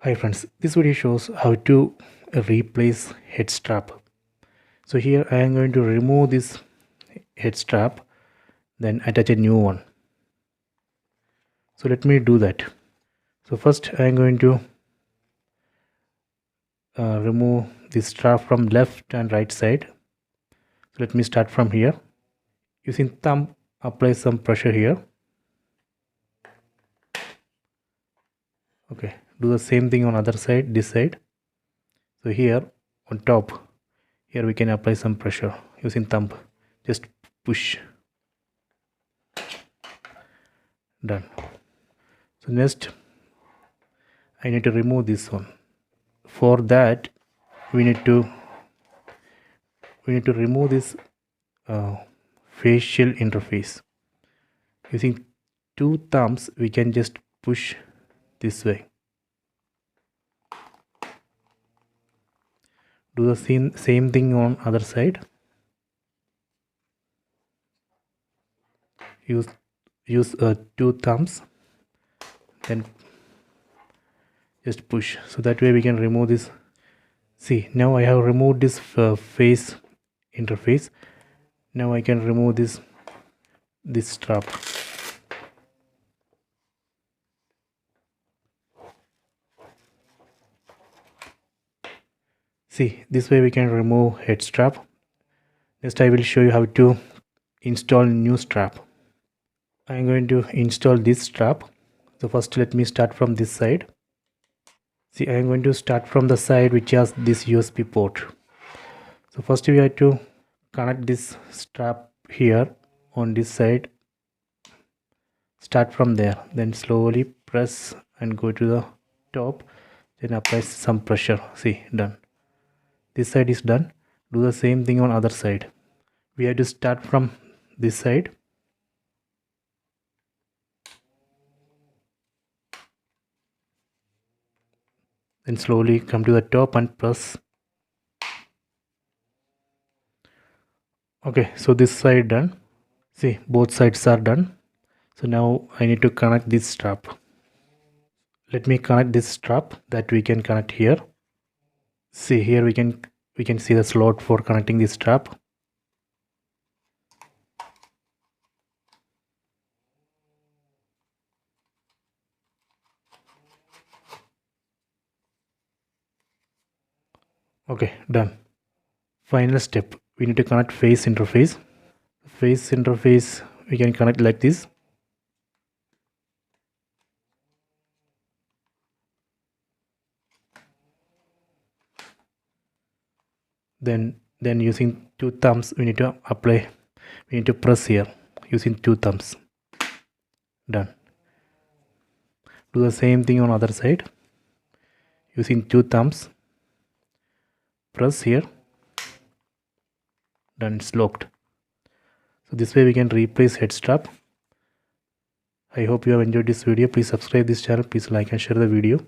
Hi friends, this video shows how to replace head strap. So here I am going to remove this head strap, then attach a new one. So let me do that. So first I am going to remove this strap from left and right side. So let me start from here. Using thumb, apply some pressure here. Okay, do the same thing on other side, this side. So here on top, here we can apply some pressure using thumb. Just push. Done. So next I need to remove this one. For that we need to remove this facial interface. Using two thumbs we can just push this way. Do the same thing on other side. Use two thumbs, then just push, so that way we can remove this. See, now I have removed this face interface. Now I can remove this strap. See, this way we can remove head strap. Next I will show you how to install new strap. I am going to install this strap. So first let me start from this side. See, I am going to start from the side which has this USB port. So first we have to connect this strap here on this side. Start from there, then slowly press and go to the top, then apply some pressure. See, done. This side is done. Do the same thing on other side. We have to start from this side. Then slowly come to the top and press. Okay, so this side done. See, both sides are done. So now I need to connect this strap. Let me connect this strap that we can connect here. See, here we can see the slot for connecting this strap. Okay, done. Final step, we need to connect face interface. Face interface we can connect like this. Then using two thumbs we need to apply, we need to press here using two thumbs. Done. Do the same thing on other side. Using two thumbs, press here. Done, it's locked. So this way we can replace head strap. I hope you have enjoyed this video. Please subscribe this channel. Please like and share the video.